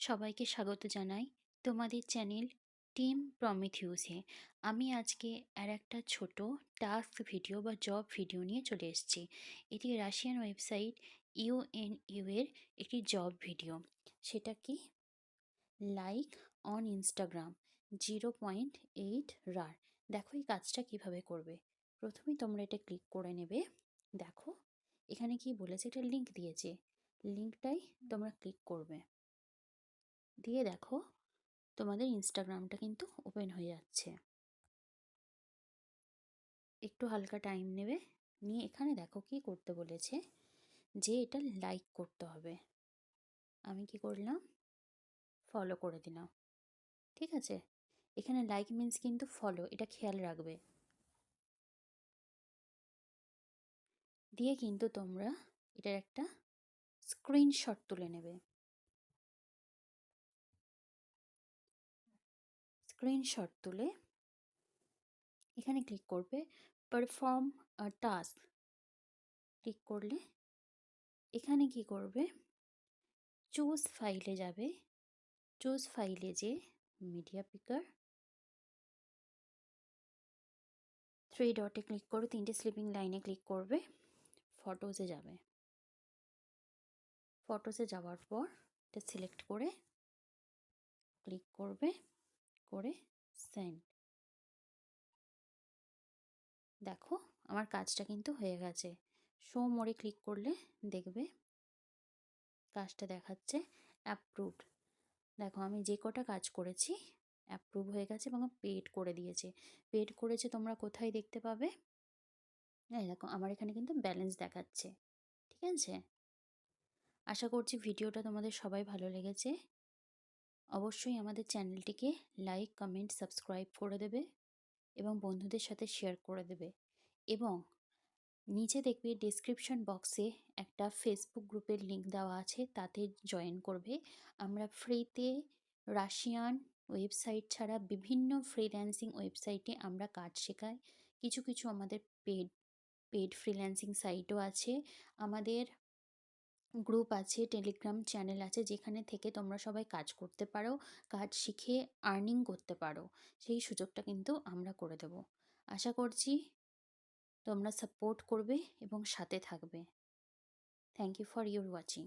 সবাইকে স্বাগত জানাই তোমাদের চ্যানেল টিম প্রমিথিউসে। আমি আজকে আর একটা ছোট টাস্ক ভিডিও বা জব ভিডিও নিয়ে চলে এসেছি। এটি রাশিয়ান ওয়েবসাইট UNU এর একটি জব ভিডিও। সেটা কি? লাইক অন ইনস্টাগ্রাম 0.8 রার। দেখো এই কাজটা কিভাবে করবে। প্রথমেই তোমরা এটা ক্লিক করে নেবে। দেখো এখানে কি বলেছে, এটা লিঙ্ক দিয়েছে, লিঙ্কটাই তোমরা ক্লিক করবে। দিয়ে দেখো তোমাদের ইনস্টাগ্রামটা কিন্তু ওপেন হয়ে যাচ্ছে। একটু হালকা টাইম নেবে, নিয়ে এখানে দেখো কি করতে বলেছে, যে এটা লাইক করতে হবে। আমি কি করলাম, ফলো করে দিলাম। ঠিক আছে, এখানে লাইক মিন্স কিন্তু ফলো, এটা খেয়াল রাখবে। দিয়ে কিন্তু তোমরা এটার একটা স্ক্রিনশট তুলে নেবে। স্ক্রিনশট তুলে এখানে ক্লিক করবে পারফর্ম টাস্ক। ক্লিক করলে এখানে কি করবে, চুজ ফাইলে যাবে। চুজ ফাইলে যে মিডিয়া পিকার 3 ডটে ক্লিক করে 3টে স্লিপিং লাইনে ক্লিক করবে। ফটোসে যাবে। ফটোসে যাওয়ার পর এটা সিলেক্ট করে ক্লিক করবে, করে সেন্ড। দেখো আমার কাজটা কিন্তু হয়ে গেছে। শো মোড়ে ক্লিক করলে দেখবে কাজটা দেখাচ্ছে অ্যাপ্রুভড। দেখো আমি যে কটা কাজ করেছি অ্যাপ্রুভ হয়ে গেছে এবং পেড করে দিয়েছে। পেড করেছে তোমরা কোথায় দেখতে পাবে, এই দেখো আমার এখানে কিন্তু ব্যালেন্স দেখাচ্ছে। ঠিক আছে, আশা করছি ভিডিওটা তোমাদের সবাই ভালো লেগেছে। অবশ্যই আমাদের চ্যানেলটিকে লাইক, কমেন্ট, সাবস্ক্রাইব করে দেবে এবং বন্ধুদের সাথে শেয়ার করে দেবে। এবং নিচে দেখবে ডেসক্রিপশন বক্সে একটা ফেসবুক গ্রুপের লিঙ্ক দেওয়া আছে, তাতে জয়েন করবে। আমরা ফ্রিতে রাশিয়ান ওয়েবসাইট ছাড়া বিভিন্ন ফ্রিল্যান্সিং ওয়েবসাইটে আমরা কাজ শেখাই। কিছু কিছু আমাদের পেড ফ্রিল্যান্সিং সাইটও আছে। আমাদের গ্রুপ আছে, টেলিগ্রাম চ্যানেল আছে, যেখানে থেকে তোমরা সবাই কাজ করতে পারো, কাজ শিখে আর্নিং করতে পারো। সেই সুযোগটা কিন্তু আমরা করে দেব। আশা করছি তোমরা সাপোর্ট করবে এবং সাথে থাকবে। Thank you for your watching.